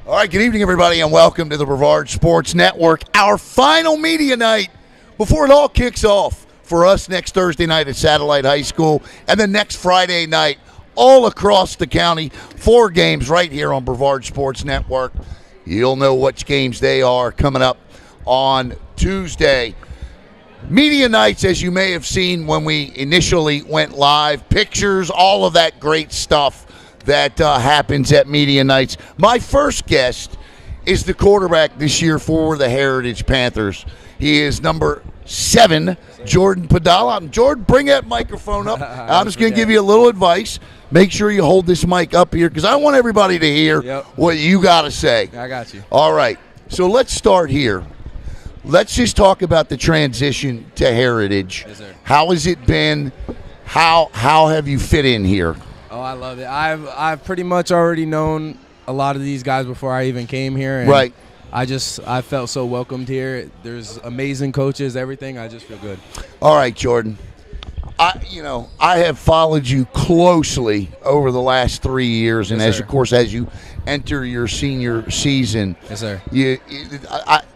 All right, good evening, everybody, and welcome to the Brevard Sports Network. Our final media night before it all kicks off for us next Thursday night at Satellite High School, and then next Friday night all across the county. 4 games right here on Brevard Sports Network. You'll know which games they are coming up on Tuesday. Media nights, as you may have seen when we initially went live, pictures, all of that great stuff that happens at media nights. My first guest is the quarterback this year for the Heritage Panthers. He is number 7, Jordan Podal. Jordan, bring that microphone up. I'm just going to give you a little advice. Make sure you hold this mic up here because I want everybody to hear what you got to say. I got you. All right, so let's start here. Let's just talk about the transition to Heritage. Yes, sir. How has it been? How have you fit in here? Oh, I love it. I've pretty much already known a lot of these guys before I even came here. And right. I felt so welcomed here. There's amazing coaches, everything. I just feel good. All right, Jordan. I have followed you closely over the last 3 years, and yes, as you enter your senior season, yes, sir.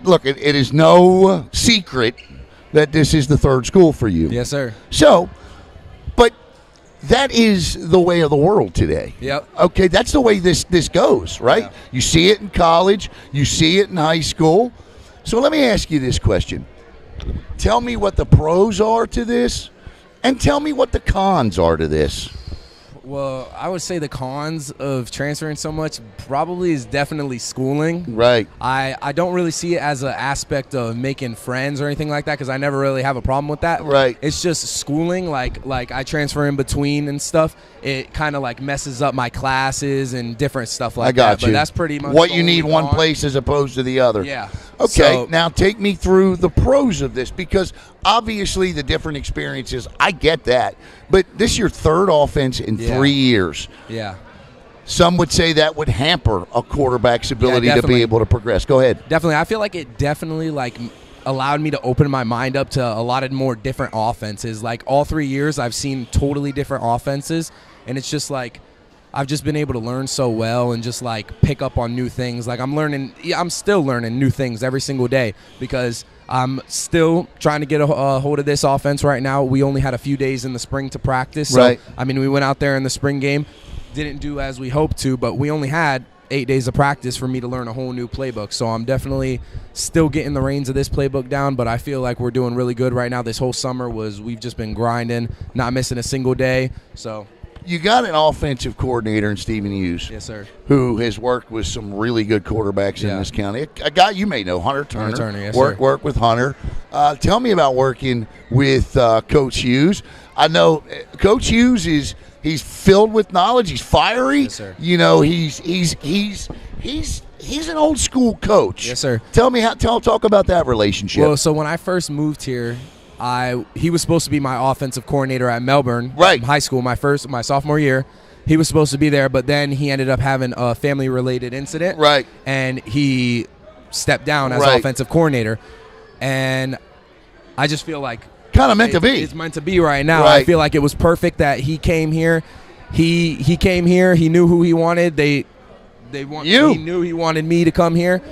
Look, it is no secret that this is the third school for you. Yes, sir. So, but that is the way of the world today. Yep. Okay, that's the way this goes, right? Yeah. You see it in college, you see it in high school. So let me ask you this question. Tell me what the pros are to this, and tell me what the cons are to this. Well, I would say the cons of transferring so much probably is definitely schooling. Right. I don't really see it as an aspect of making friends or anything like that because I never really have a problem with that. Right. It's just schooling, like I transfer in between and stuff. It kind of like messes up my classes and different stuff like that. I got you. But that's pretty much what the you need only one con. place as opposed to the other. Yeah. Okay, So, now take me through the pros of this because obviously the different experiences, I get that. But this is your third offense in 3 years. Yeah. Some would say that would hamper a quarterback's ability to be definitely. able to progress. Go ahead. Definitely. I feel like it definitely allowed me to open my mind up to a lot of more different offenses. Like all 3 years I've seen totally different offenses, and it's just like I've just been able to learn so well and just like pick up on new things. Like I'm still learning new things every single day because I'm still trying to get a hold of this offense right now. We only had a few days in the spring to practice. So, right. I mean, we went out there in the spring game, didn't do as we hoped to, but we only had 8 days of practice for me to learn a whole new playbook. So I'm definitely still getting the reins of this playbook down, but I feel like we're doing really good right now. This whole summer we've just been grinding, not missing a single day. So you got an offensive coordinator in Stephen Hughes. yes, sir. Who has worked with some really good quarterbacks in this county. A guy you may know, Hunter Turner. Hunter Turner, yes, work, sir. Work with Hunter. Tell me about working with Coach Hughes. I know Coach Hughes he's filled with knowledge. He's fiery. Yes, sir. You know, he's an old school coach. Yes, sir. Tell me talk about that relationship. Well, so when I first moved here, he was supposed to be my offensive coordinator at Melbourne High School, my sophomore year. He was supposed to be there, but then he ended up having a family-related incident. Right. And he stepped down as offensive coordinator. And I just feel like kind of meant to be. It's meant to be right now. Right. I feel like it was perfect that he came here. He came here. He knew who he wanted. He knew he wanted me to come here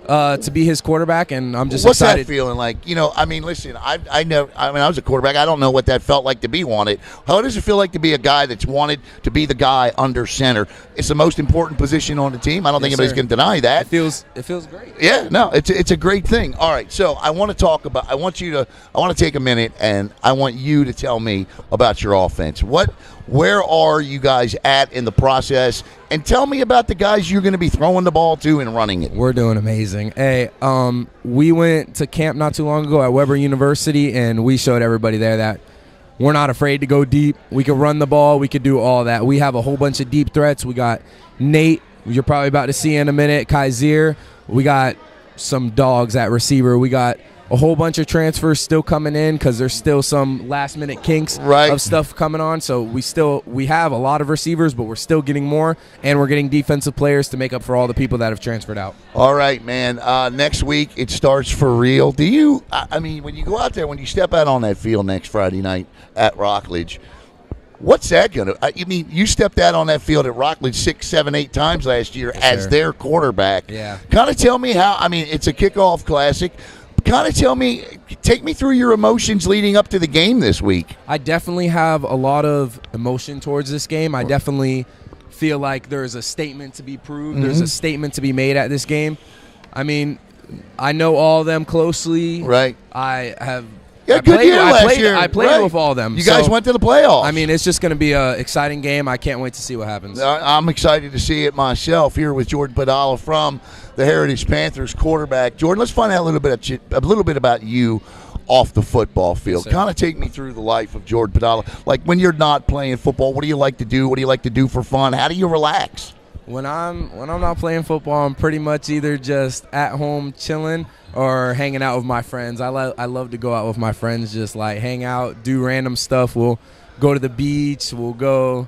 to be his quarterback, and I'm just excited. What's that feeling like? You know, I mean, listen, I was a quarterback. I don't know what that felt like to be wanted. How does it feel like to be a guy that's wanted to be the guy under center? It's the most important position on the team. I don't think anybody's going to deny that. It feels great. Yeah, no, it's a great thing. All right, so I want to take a minute, and I want you to tell me about your offense. Where are you guys at in the process? And tell me about the guys you're going to be throwing the ball to and running it. We're doing amazing. Hey, we went to camp not too long ago at Weber University, and we showed everybody there that we're not afraid to go deep. We can run the ball. We can do all that. We have a whole bunch of deep threats. We got Nate, you're probably about to see in a minute, Kaiser. We got some dogs at receiver. We got a whole bunch of transfers still coming in because there's still some last-minute kinks of stuff coming on. So we have a lot of receivers, but we're still getting more, and we're getting defensive players to make up for all the people that have transferred out. All right, man. Next week it starts for real. Do you? I mean, when you go out there, when you step out on that field next Friday night at Rockledge, What's that going to – I mean, you stepped out on that field at Rockledge 6, 7, 8 times last year as their quarterback. Yeah. Kind of tell me how – I mean, it's a kickoff classic. Kind of tell me – take me through your emotions leading up to the game this week. I definitely have a lot of emotion towards this game. I definitely feel like there's a statement to be proved. There's a statement to be made at this game. I mean, I know all of them closely. Right. I have – Yeah, good year last year. I played with all of them. You guys went to the playoffs. I mean, it's just going to be an exciting game. I can't wait to see what happens. I'm excited to see it myself here with Jordan Podal from the Heritage Panthers quarterback. Jordan, let's find out a little bit about you off the football field. Yes, kind of take me through the life of Jordan Podal. Like when you're not playing football, what do you like to do? What do you like to do for fun? How do you relax? When I'm not playing football, I'm pretty much either just at home chilling or hanging out with my friends. I love to go out with my friends, just like hang out, do random stuff. We'll go to the beach. We'll go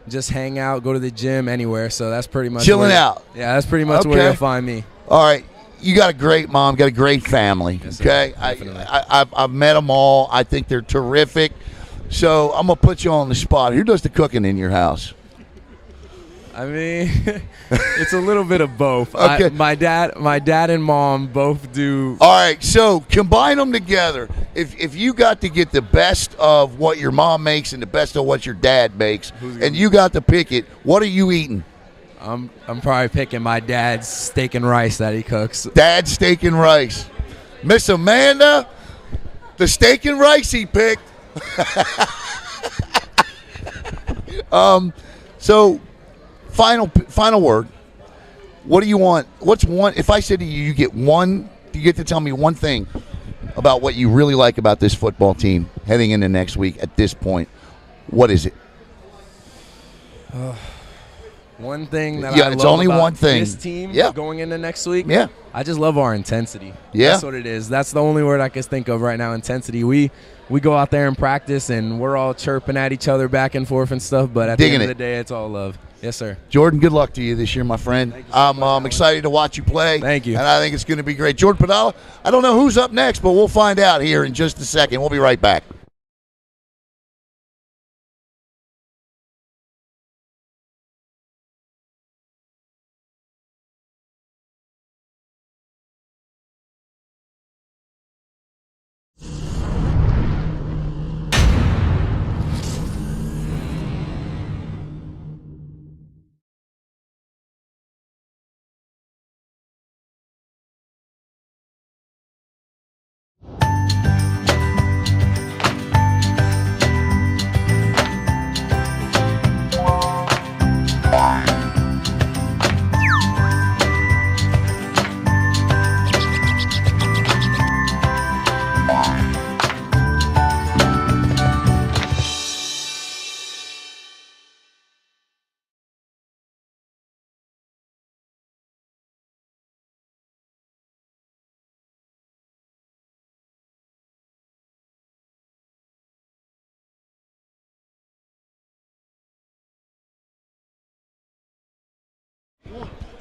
just hang out, go to the gym, anywhere. So that's pretty much chilling out. Yeah, that's pretty much where you'll find me. All right. You got a great mom, got a great family. Yes, okay, I've met them all. I think they're terrific. So I'm gonna put you on the spot. Who does the cooking in your house? I mean, it's a little bit of both. Okay. My dad and mom both do. All right, so combine them together. If you got to get the best of what your mom makes and the best of what your dad makes, and you got to pick it, what are you eating? I'm probably picking my dad's steak and rice that he cooks. Dad's steak and rice. Miss Amanda, the steak and rice he picked. So. Final word. What do you want? What's one? If I said to you, you get to tell me one thing about what you really like about this football team heading into next week at this point. What is it? One thing that I love it's only about one thing. This team going into next week. Yeah. I just love our intensity. Yeah. That's what it is. That's the only word I can think of right now, intensity. We go out there and practice, and we're all chirping at each other back and forth and stuff, but at the end of the day, it's all love. Yes, sir. Jordan, good luck to you this year, my friend. Thank you so much, I'm excited to watch you play. Thank you. And I think it's going to be great. Jordan Podal, I don't know who's up next, but we'll find out here in just a second. We'll be right back.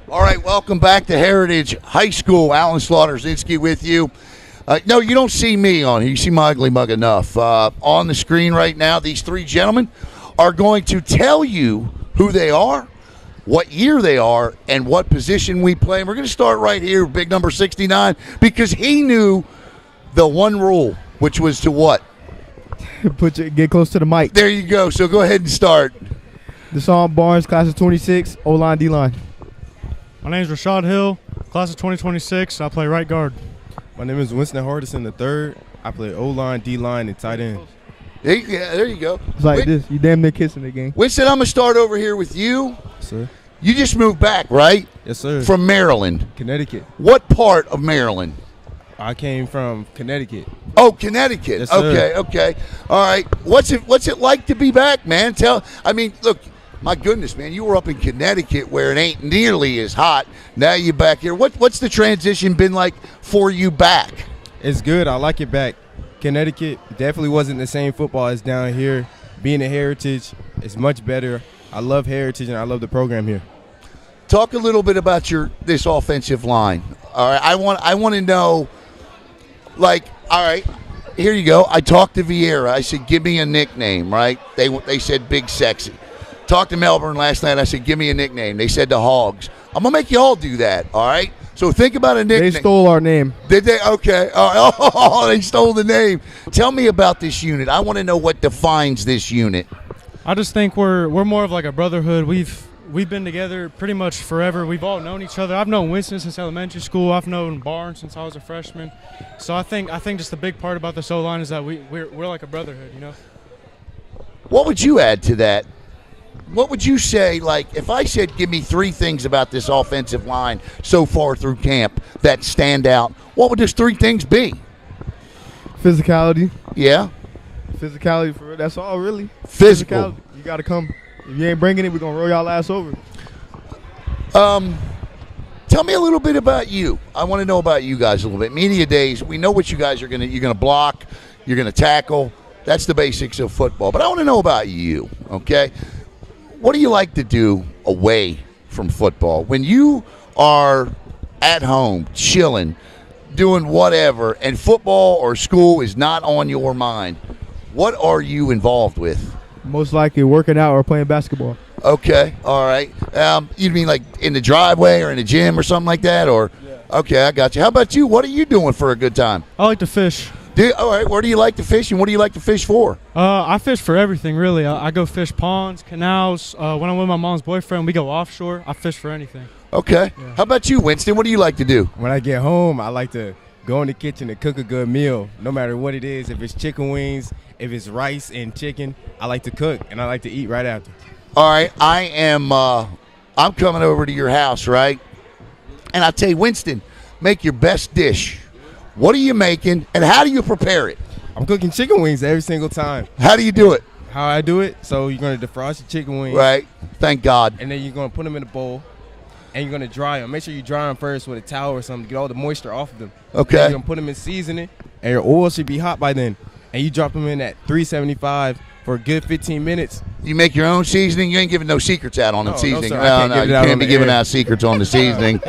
All right, welcome back to Heritage High School. Alan Slaughter-Zinski with you. No, you don't see me on here. You see my ugly mug enough. On the screen right now, these three gentlemen are going to tell you who they are, what year they are, and what position we play. And we're going to start right here, big number 69, because he knew the one rule, which was to what? Get close to the mic. There you go. So go ahead and start. Deshaun Barnes, class of 26, O-line, D-line. My name is Rashad Hill, class of 2026. I play right guard. My name is Winston Hardison III. I play O-line, D-line, and tight end. There you go. It's like this. You damn near kissing the game. Winston, I'm going to start over here with you. Sir? You just moved back, right? Yes, sir. From Maryland. Connecticut. What part of Maryland? I came from Connecticut. Oh, Connecticut. Yes, sir. Okay. All right. What's it like to be back, man? Look, my goodness, man, you were up in Connecticut where it ain't nearly as hot. Now you're back here. What's the transition been like for you back? It's good. I like it back. Connecticut definitely wasn't the same football as down here. Being a Heritage is much better. I love Heritage, and I love the program here. Talk a little bit about this offensive line. All right, I want to know, like, all right, here you go. I talked to Vieira. I said, give me a nickname, right? They said Big Sexy. Talked to Melbourne last night. I said, give me a nickname. They said the Hogs. I'm going to make you all do that, all right? So think about a nickname. They stole our name. Did they? Okay. All right. Oh, they stole the name. Tell me about this unit. I want to know what defines this unit. I just think we're more of like a brotherhood. We've been together pretty much forever. We've all known each other. I've known Winston since elementary school. I've known Barnes since I was a freshman. So I think just the big part about this O-line is that we're like a brotherhood, you know. What would you add to that? What would you say, like, if I said give me 3 things about this offensive line so far through camp that stand out, what would those 3 things be? Physicality. Yeah? Physicality, for that's all, really. Physical. Physicality. You got to come. If you ain't bringing it, we're going to roll y'all ass over. Tell me a little bit about you. I want to know about you guys a little bit. Media days, we know what you guys are going to – you're going to block, you're going to tackle. That's the basics of football. But I want to know about you, okay? What do you like to do away from football? When you are at home, chilling, doing whatever, and football or school is not on your mind, what are you involved with? Most likely working out or playing basketball. Okay, all right. You mean like in the driveway or in the gym or something like that? Or yeah. Okay, I got you. How about you? What are you doing for a good time? I like to fish. All right, where do you like to fish, and what do you like to fish for? I fish for everything, really. I go fish ponds, canals. When I'm with my mom's boyfriend, we go offshore. I fish for anything. Okay. Yeah. How about you, Winston? What do you like to do? When I get home, I like to go in the kitchen and cook a good meal, no matter what it is. If it's chicken wings, if it's rice and chicken, I like to cook, and I like to eat right after. All right, I'm coming over to your house, right? And I tell you, Winston, make your best dish. What are you making, and how do you prepare it? I'm cooking chicken wings every single time. How do you do it? How I do it? So you're going to defrost your chicken wings. Right. Thank God. And then you're going to put them in a bowl, and you're going to dry them. Make sure you dry them first with a towel or something to get all the moisture off of them. Okay. Then you're going to put them in seasoning, and your oil should be hot by then. And you drop them in at 375 for a good 15 minutes. You make your own seasoning? You ain't giving no secrets out on the seasoning. No, you can't be giving out secrets on the seasoning.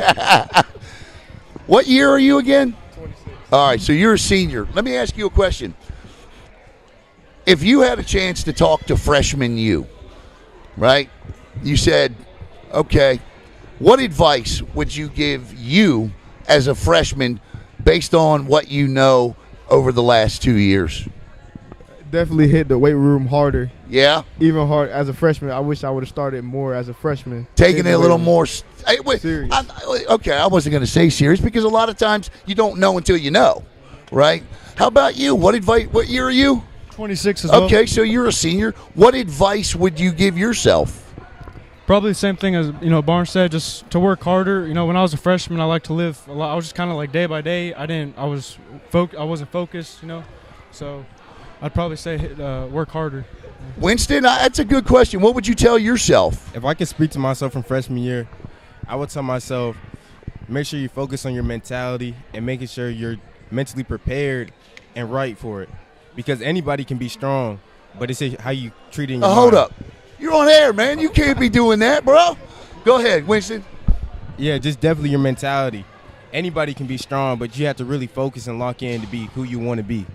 What year are you again? 26. All right, so you're a senior. Let me ask you a question. If you had a chance to talk to freshman you, right, you said, okay, what advice would you give you as a freshman based on what you know over the last 2 years? Definitely hit the weight room harder. Yeah? Even hard as a freshman. I wish I would have started more as a freshman. Taking it a little more serious. Okay, I wasn't going to say serious because a lot of times you don't know until you know, right? How about you? What year are you? 26 as well. Okay, so you're a senior. What advice would you give yourself? Probably the same thing as, Barnes said, just to work harder. When I was a freshman, I liked to live a lot. I was just kind of like day by day. I wasn't focused, So I'd probably say work harder. Winston, that's a good question. What would you tell yourself? If I could speak to myself from freshman year, I would tell myself, make sure you focus on your mentality and making sure you're mentally prepared and right for it. Because anybody can be strong, but it's how you treat it in your mind. Hold up. You're on air, man. You can't be doing that, bro. Go ahead, Winston. Yeah, just definitely your mentality. Anybody can be strong, but you have to really focus and lock in to be who you want to be.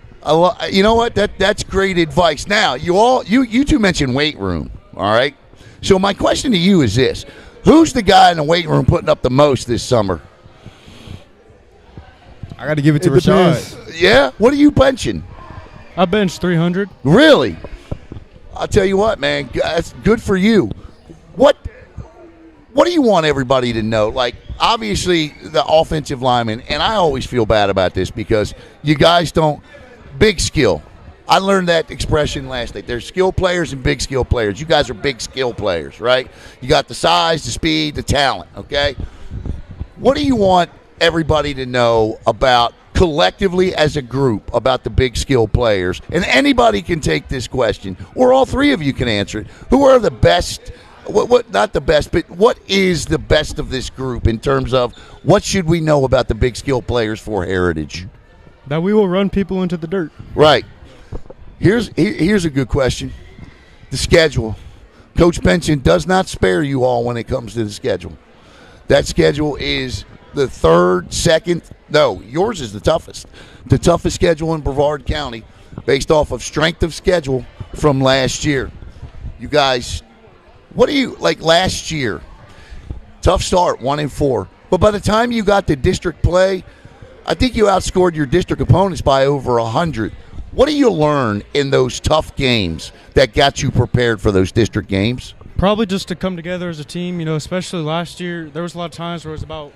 You know what? That's great advice. Now, you two mentioned weight room, all right? So my question to you is this. Who's the guy in the weight room putting up the most this summer? I got to give it to Rashad. Yeah? What are you benching? I bench 300. Really? I'll tell you what, man. That's good for you. What do you want everybody to know? Like, obviously, the offensive linemen, and I always feel bad about this because you guys don't – big skill. I learned that expression last night. There's skill players and big skill players. You guys are big skill players, right? You got the size, the speed, the talent, okay? What do you want everybody to know about collectively as a group about the big skill players? And anybody can take this question, or all three of you can answer it. Who are the best – what not the best, but what is the best of this group in terms of what should we know about the big skill players for Heritage? That we will run people into the dirt. Right. Here's a good question. The schedule. Coach Benson does not spare you all when it comes to the schedule. That schedule is the third, second. No, yours is the toughest. The toughest schedule in Brevard County based off of strength of schedule from last year. You guys, what do you like last year? Tough start, 1-4. But by the time you got to district play, I think you outscored your district opponents by over 100. What do you learn in those tough games that got you prepared for those district games? Probably just to come together as a team, especially last year. There was a lot of times where it was about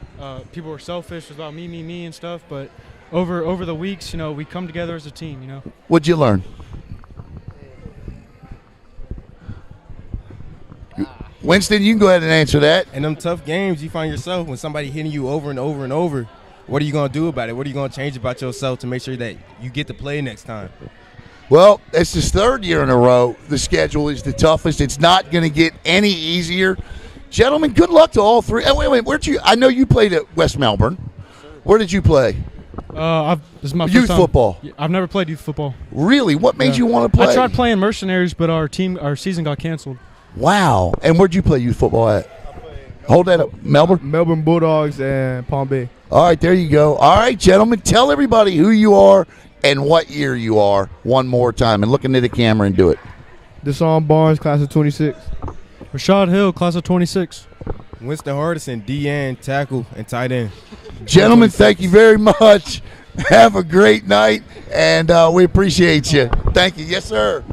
people were selfish, it was about me, and stuff. But over the weeks, we come together as a team, What'd you learn? Winston, you can go ahead and answer that. In them tough games, you find yourself when somebody hitting you over and over and over. What are you going to do about it? What are you going to change about yourself to make sure that you get to play next time? Well, it's his third year in a row. The schedule is the toughest. It's not going to get any easier. Gentlemen, good luck to all three. Wait, where'd you? I know you played at West Melbourne. Where did you play? This is my Youth first time. football. I've never played youth football. Really? What made you want to play? I tried playing mercenaries, but our season got canceled. Wow. And where'd you play youth football at? Hold that up. Melbourne? Melbourne Bulldogs and Palm Bay. All right, there you go. All right, gentlemen, tell everybody who you are and what year you are one more time. And look into the camera and do it. Deshaun Barnes, class of 26. Rashad Hill, class of 26. Winston Hardison, DN, tackle, and tight end. Gentlemen, thank you very much. Have a great night, and we appreciate you. Thank you. Yes, sir.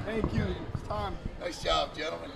Thank you. It's time. Nice job, gentlemen.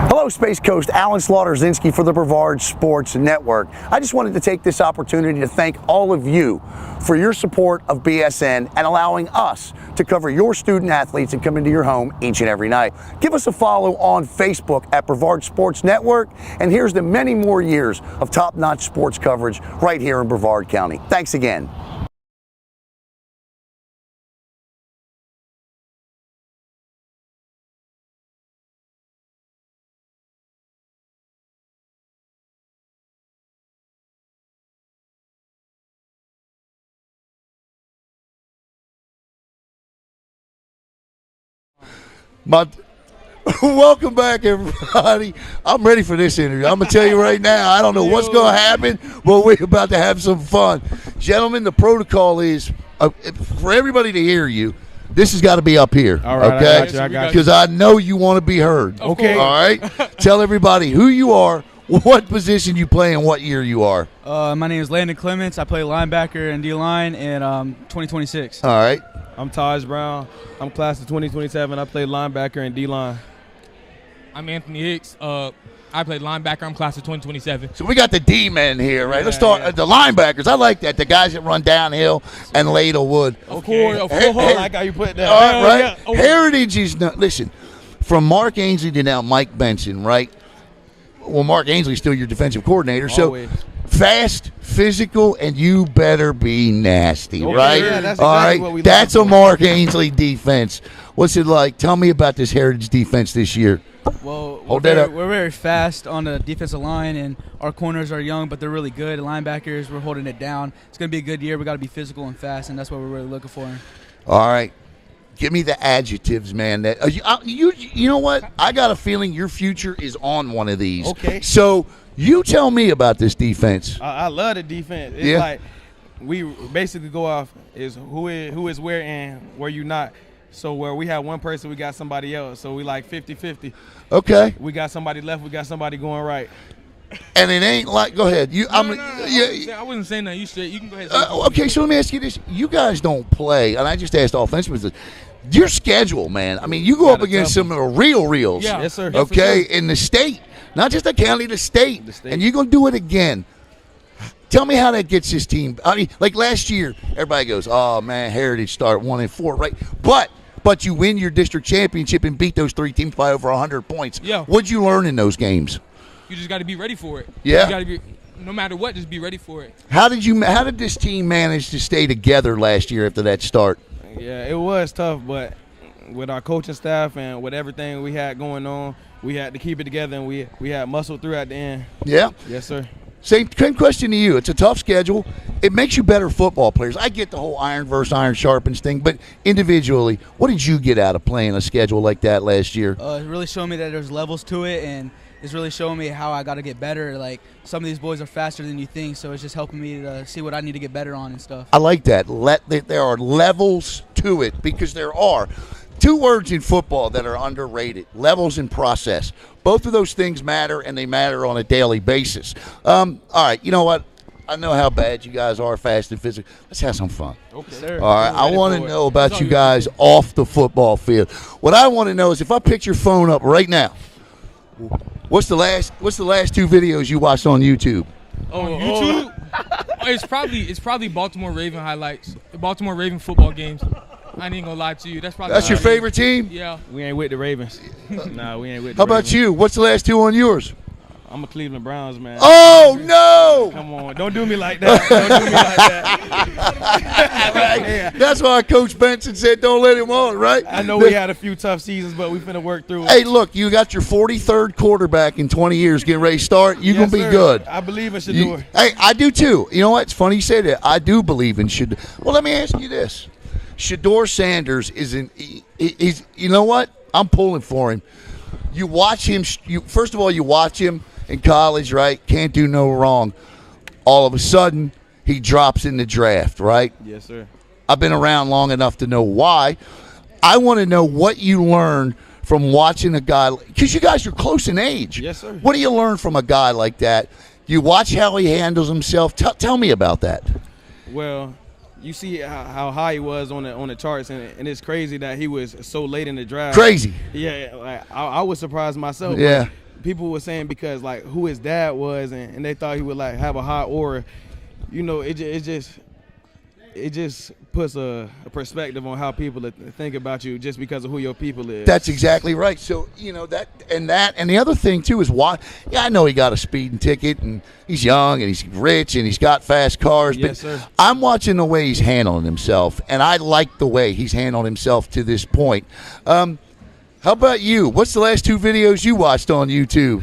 Hello, Space Coast. Alan Slaughter-Zinski for the Brevard Sports Network. I just wanted to take this opportunity to thank all of you for your support of BSN and allowing us to cover your student athletes and come into your home each and every night. Give us a follow on Facebook at Brevard Sports Network, and here's to many more years of top-notch sports coverage right here in Brevard County. Thanks again. Welcome back, everybody. I'm ready for this interview. I'm going to tell you right now, I don't know what's going to happen, but we're about to have some fun. Gentlemen, the protocol is for everybody to hear you. This has got to be up here, all right, okay? I got you. Because I know you want to be heard. Okay. All right? Tell everybody who you are, what position you play, and what year you are. My name is Landon Clements. I play linebacker and D-line in 2026. All right. I'm Taj Brown. I'm class of 2027. I play linebacker and D-line. I'm Anthony Hicks. I played linebacker. I'm class of 2027. So we got the D-men here, right? Let's start the linebackers. I like that. The guys that run downhill and ladle wood. Of course. I like how you put that. All right, right? Yeah. Heritage is not. Listen, from Mark Ainsley to now Mike Benson, right? Well, Mark Ainsley's still your defensive coordinator. Always. So fast, physical, and you better be nasty, right? Yeah, that's all exactly right. what we That's look a for. Mark Ainsley defense. What's it like? Tell me about this Heritage defense this year. Well, Hold that up. we're very fast on the defensive line, and our corners are young, but they're really good. Linebackers, we're holding it down. It's going to be a good year. We got to be physical and fast, and that's what we're really looking for. All right. Give me the adjectives, man. That you know what? I got a feeling your future is on one of these. Okay. So you tell me about this defense. I love the defense. It's like we basically go off is who is where and where you not. So where we have one person, we got somebody else. So we like 50-50. Okay. We got somebody left, we got somebody going right. And it ain't like. Go ahead. You. I wasn't saying that. You can go ahead. Okay. So let me ask you this: you guys don't play, and I just asked offensive. Your schedule, man. I mean, you go up against some of the reals. Yeah. Yes, sir. Okay, in the state, not just the county, the state. And you're gonna do it again. Tell me how that gets this team. I mean, like last year, everybody goes, "Oh man, Heritage start 1-4, right?" But you win your district championship and beat those three teams by over 100 points. Yeah. What'd you learn in those games? You just got to be ready for it. Yeah. You got to be. no matter what, just be ready for it. How did this team manage to stay together last year after that start? Yeah, it was tough, but with our coaching staff and with everything we had going on, we had to keep it together, and we had muscle through at the end. Yeah. Yes, sir. Same question to you. It's a tough schedule. It makes you better football players. I get the whole iron versus iron sharpens thing, but individually, what did you get out of playing a schedule like that last year? It really showed me that there's levels to it, and it's really showing me how I got to get better. Like, some of these boys are faster than you think, so it's just helping me to see what I need to get better on and stuff. I like that. There are levels to it, because there are. Two words in football that are underrated: levels and process. Both of those things matter, and they matter on a daily basis. All right, you know what? I know how bad you guys are, fast and physical. Let's have some fun. Okay, sir. All right, I want to know about you guys off the football field. What I want to know is, if I pick your phone up right now, what's the last 2 videos you watched on YouTube? On YouTube, it's probably Baltimore Raven highlights, the Baltimore Raven football games. I ain't gonna lie to you. That's your favorite team? Yeah. We ain't with the Ravens. Nah, we ain't with the How about Ravens. you? What's the last 2 on yours? I'm a Cleveland Browns man. Oh, no! Come on, don't do me like that. Don't do me like that. That's why Coach Benson said don't let him on, right? I know we had a few tough seasons, but we finna work through it. Hey, look, you got your 43rd quarterback in 20 years getting ready to start. You're going to be good. I believe in Shador. Hey, I do too. You know what? It's funny you say that. I do believe in Shador. Well, let me ask you this. Shador Sanders he's you know what? I'm pulling for him. You watch him. First of all, you watch him in college, right? Can't do no wrong. All of a sudden, he drops in the draft, right? Yes, sir. I've been around long enough to know why. I want to know what you learned from watching a guy, because you guys are close in age. Yes, sir. What do you learn from a guy like that? You watch how he handles himself. Tell me about that. Well, you see how high he was on the charts, and it's crazy that he was so late in the draft. Crazy. Yeah, like, I was surprised myself. Yeah. People were saying because like who his dad was, and they thought he would like have a high aura. You know, it just puts a perspective on how people think about you just because of who your people is. That's exactly right. So, you know, and the other thing, too, is why. Yeah, I know he got a speeding ticket, and he's young, and he's rich, and he's got fast cars. Yes, but sir. I'm watching the way he's handling himself, and I like the way he's handled himself to this point. How about you? What's the last 2 videos you watched on YouTube?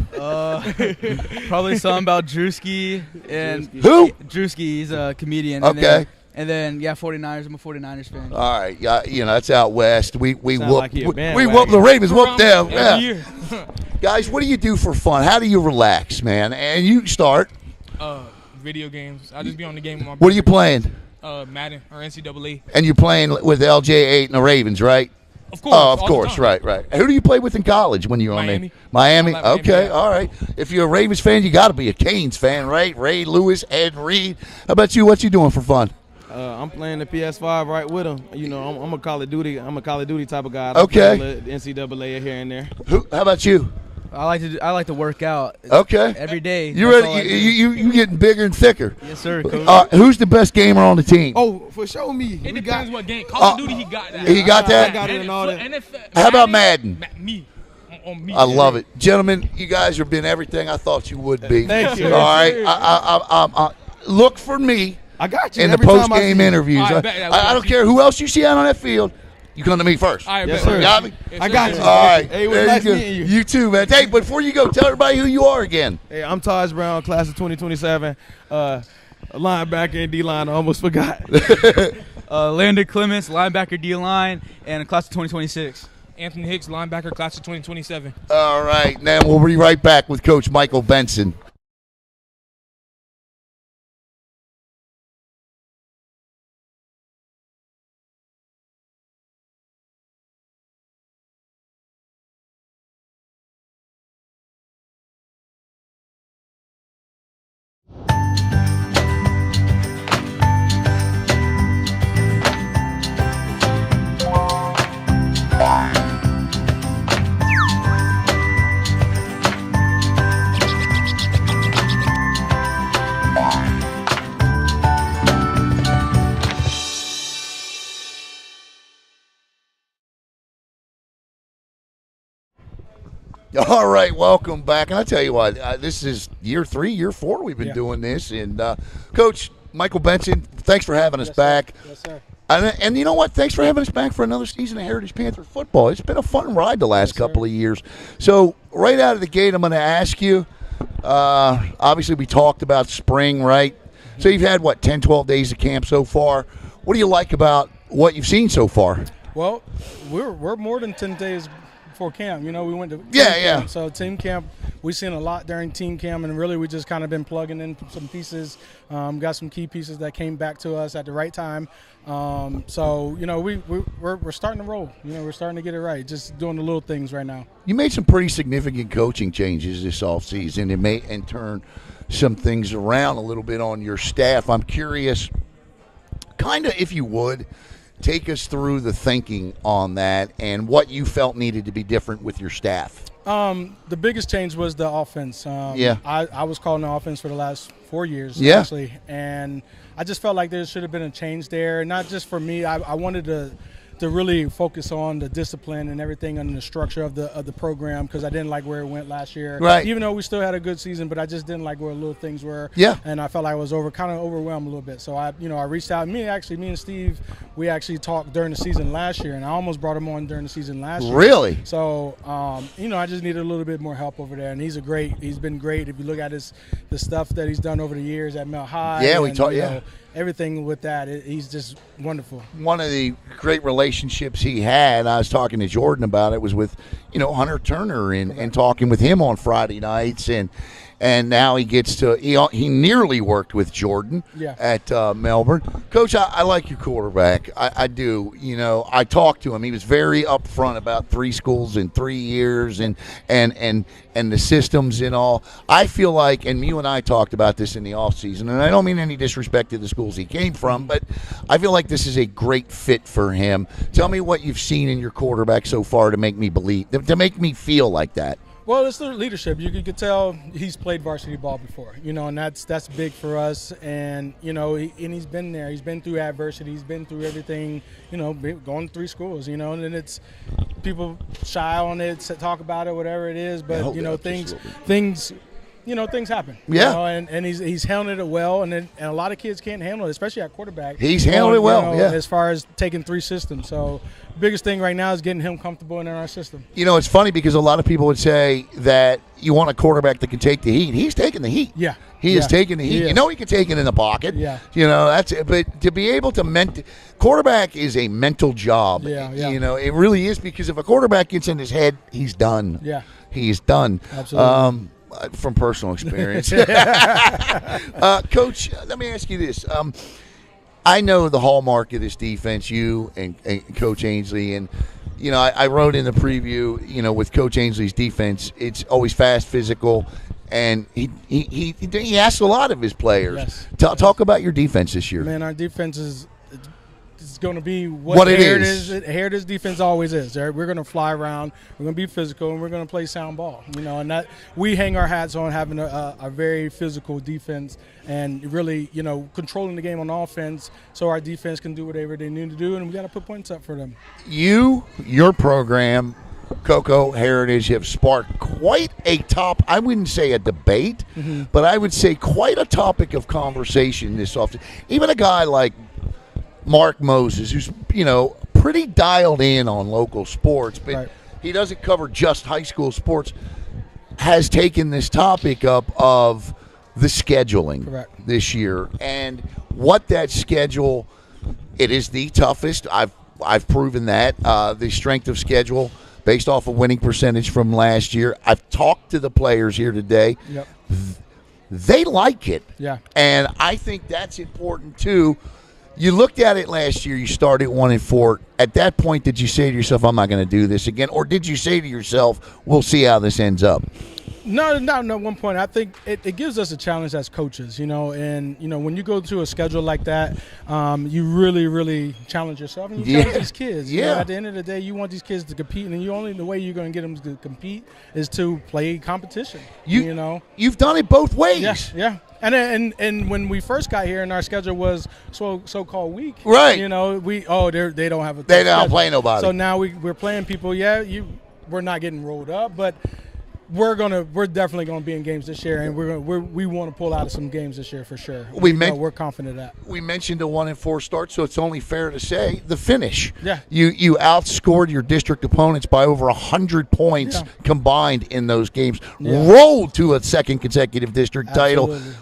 Probably something about Drewski and Who? Drewski. He's a comedian. Okay. And then 49ers. I'm a 49ers fan. All right, yeah, you know, that's out west. We Sound whoop like he a we bandwagon. whoop the Ravens, whoop them. Every Yeah. year. Guys, what do you do for fun? How do you relax, man? And you start. Video games. I just be on the game with my What are you playing? Madden or NCAA. And you're playing with LJ8 and the Ravens, right? Of course. Oh, of all the course, time. right. Who do you play with in college when you were on there? Miami? I like Miami, Okay, yeah. all right. If you're a Ravens fan, you got to be a Canes fan, right? Ray Lewis, Ed Reed. How about you? What you doing for fun? I'm playing the PS5 right with him. You know, I'm a Call of Duty type of guy. Okay. The NCAA here and there. How about you? I like to work out. Okay. Every day. You That's all I ready? do. You getting bigger and thicker. Yes, sir. Coach. Who's the best gamer on the team? Oh, for sure me. It depends what game. Call of Duty, he got that. He got that? I got it and all that. NFL, How about Madden? Me. On me. I love it. Gentlemen, you guys have been everything I thought you would be. Thank you. All right. I look for me I got you. in the Every time I post-game see you. interviews. I bet. I don't care who else you see out on that field. You come to me first. All right, Yes, bet. sir. Got me? I got you. All right. Hey, it was There nice you go. meeting you. You too, man. Hey, before you go, tell everybody who you are again. Hey, I'm Taj Brown, class of 2027. Linebacker and D-line. I almost forgot. Landon Clements, linebacker D-line, and class of 2026. Anthony Hicks, linebacker, class of 2027. All right. Now we'll be right back with Coach Michael Benson. All right, welcome back. And I tell you what, this is year 3, year 4 we've been doing this. And Coach Michael Benson, thanks for having us back. Yes, sir. And you know what? Thanks for having us back for another season of Heritage Panther football. It's been a fun ride the last couple of years. So right out of the gate, I'm going to ask you, obviously we talked about spring, right? So you've had, 10, 12 days of camp so far. What do you like about what you've seen so far? Well, we're more than 10 days before camp. You know, we went to camp. So team camp, we've seen a lot during team camp, and really we just kind of been plugging in some pieces. Got some key pieces that came back to us at the right time. So you know, we're starting to roll. You know, we're starting to get it right. Just doing the little things right now. You made some pretty significant coaching changes this offseason and turn some things around a little bit on your staff. I'm curious, kind of, if you would, take us through the thinking on that and what you felt needed to be different with your staff. The biggest change was the offense. I was calling the offense for the last 4 years, actually, and I just felt like there should have been a change there. Not just for me. I wanted to really focus on the discipline and everything and the structure of the program, because I didn't like where it went last year. Right. Even though we still had a good season, but I just didn't like where little things were. Yeah. And I felt like I was kind of overwhelmed a little bit. So I reached out. Me and Steve, we actually talked during the season last year, and I almost brought him on during the season last year. Really? So I just needed a little bit more help over there, and he's been great. If you look at the stuff that he's done over the years at Mel High. Yeah, we talked. Yeah. Everything with that, he's just wonderful. One of the great relationships he had, I was talking to Jordan about it, was with, Hunter Turner and talking with him on Friday nights. And now he gets to he nearly worked with Jordan at Melbourne. Coach, I like your quarterback. I do. I talked to him. He was very upfront about 3 schools in 3 years and the systems and all. I feel like, and you and I talked about this in the offseason, and I don't mean any disrespect to the schools he came from, but I feel like this is a great fit for him. Tell me what you've seen in your quarterback so far to make me feel like that. Well, it's the leadership. You could tell he's played varsity ball before, and that's big for us. And he's been there. He's been through adversity. He's been through everything. Going to 3 schools. And it's people shy on it, talk about it, whatever it is. But things happen. Yeah. And he's handled it well, and a lot of kids can't handle it, especially at quarterback. He's handled it well. As far as taking 3 systems. So biggest thing right now is getting him comfortable in our system. It's funny because a lot of people would say that you want a quarterback that can take the heat. He's taking the heat. Yeah. He is taking the heat. He can take it in the pocket. Yeah. That's it. But to be able to quarterback is a mental job. Yeah. It really is, because if a quarterback gets in his head, he's done. Yeah. He's done. Absolutely. From personal experience. Coach, let me ask you this. I know the hallmark of this defense, you and Coach Ainsley, and I wrote in the preview, with Coach Ainsley's defense, it's always fast, physical, and he asks a lot of his players. Yes. Talk about your defense this year. Man, our defense is going to be what Heritage defense always is. We're going to fly around, we're going to be physical, and we're going to play sound ball. And that we hang our hats on having a very physical defense, and really, controlling the game on offense so our defense can do whatever they need to do, and we got to put points up for them. Your program, Cocoa Heritage, have sparked quite I wouldn't say a debate, but I would say quite a topic of conversation this offseason. Even a guy like Mark Moses, who's pretty dialed in on local sports, but he doesn't cover just high school sports, has taken this topic up of the scheduling this year and what that schedule. It is the toughest. I've proven that the strength of schedule based off of winning percentage from last year. I've talked to the players here today. Yep. They like it. Yeah. And I think that's important too. You looked at it last year, you started 1-4. At that point, did you say to yourself, I'm not going to do this again? Or did you say to yourself, we'll see how this ends up? No, one point. I think it gives us a challenge as coaches, and, when you go to a schedule like that, you really, really challenge yourself and you challenge these kids. At the end of the day, you want these kids to compete, and the way you're going to get them to compete is to play competition. You've done it both ways. Yeah. And when we first got here and our schedule was so-called weak, right? they don't have a they don't play nobody. So now we're playing people. We're not getting rolled up, but we're definitely gonna be in games this year, and we want to pull out of some games this year for sure. We're confident of that. We mentioned a 1-4 start, so it's only fair to say the finish. Yeah. You outscored your district opponents by over 100 points combined in those games. Yeah. Rolled to a second consecutive district title. Absolutely.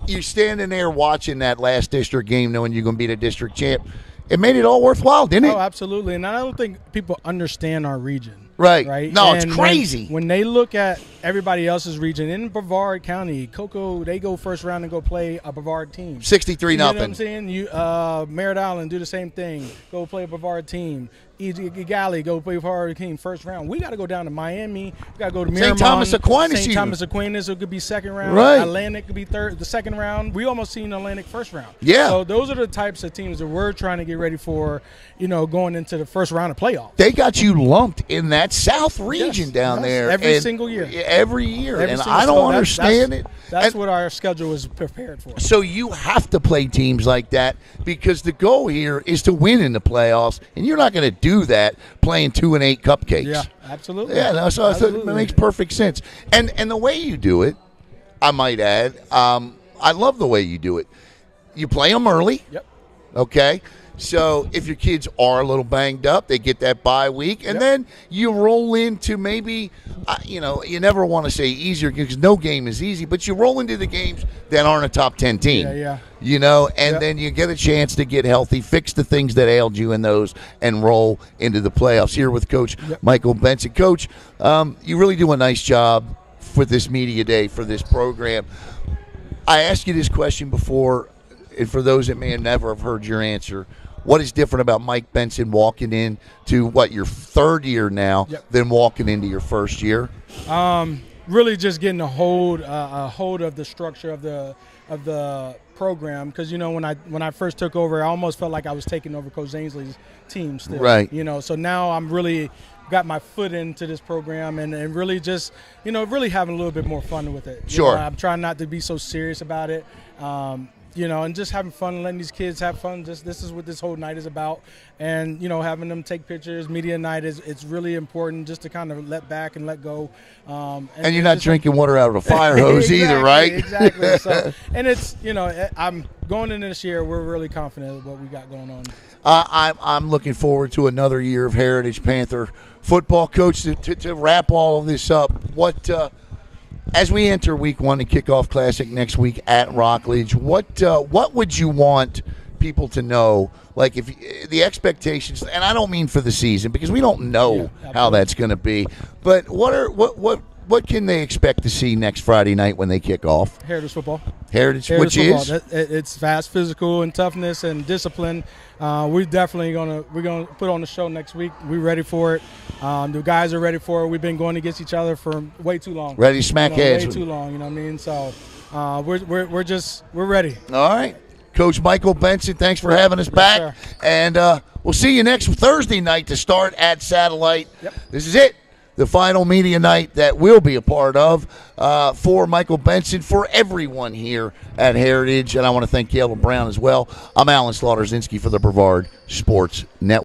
You standing there watching that last district game, knowing you're going to be the district champ. It made it all worthwhile, didn't it? Oh, absolutely. And I don't think people understand our region. Right. No, and it's crazy. When they look at everybody else's region in Brevard County, Cocoa, they go first round and go play a Brevard team. 63-0. You know what I'm saying? Merritt Island do the same thing. Go play a Brevard team. Galley, go play Brevard team first round. We got to go down to Miami. We got to go to Miramar. St. Thomas Aquinas. St. Thomas Aquinas, it could be second round. Right. Atlantic could be the second round. We almost seen Atlantic first round. Yeah. So those are the types of teams that we're trying to get ready for, going into the first round of playoffs. They got you lumped in that South region down there. Every single year. Every year. And I don't understand it. That's what our schedule is prepared for. So you have to play teams like that because the goal here is to win in the playoffs, and you're not going to do that playing 2-8 cupcakes. Yeah, absolutely. Yeah, no, so it makes perfect sense. And the way you do it, I might add, I love the way you do it. You play them early. Yep. Okay. So if your kids are a little banged up, they get that bye week, and then you roll into maybe, you never want to say easier because no game is easy, but you roll into the games that aren't a top 10 team. Yeah. And then you get a chance to get healthy, fix the things that ailed you in those, and roll into the playoffs. Here with Coach Michael Benson. Coach, you really do a nice job for this media day, for this program. I asked you this question before, and for those that may have never have heard your answer, what is different about Mike Benson walking into your third year now than walking into your first year? Really just getting a hold of the structure of the program, because when I first took over, I almost felt like I was taking over Coach Ainsley's team still. Right. So now I'm really got my foot into this program and really just really having a little bit more fun with it. Sure. I'm trying not to be so serious about it. And just having fun and letting these kids have fun. This is what this whole night is about. And, having them take pictures, media night it's really important just to kind of let back and let go. And you're not drinking water out of a fire hose either, right? Exactly. So, and it's, I'm going into this year, we're really confident of what we got going on. I'm looking forward to another year of Heritage Panther football. Coach, to wrap all of this up, as we enter Week 1 and Kickoff Classic next week at Rockledge, what would you want people to know? Like, if the expectations, and I don't mean for the season because we don't know how that's going to be, but what can they expect to see next Friday night when they kick off? Heritage football. Heritage which football. Is it's fast, physical, and toughness and discipline. We're definitely gonna put on the show next week. We're ready for it. The guys are ready for it. We've been going against each other for way too long. Ready to smack heads. Way too long. You know what I mean? So we're ready. All right, Coach Michael Benson, thanks for having us back, sir. And we'll see you next Thursday night to start at Satellite. Yep. This is it. The final media night that we'll be a part of for Michael Benson, for everyone here at Heritage. And I want to thank Caleb Brown as well. I'm Alan Slaughter-Zinski for the Brevard Sports Network.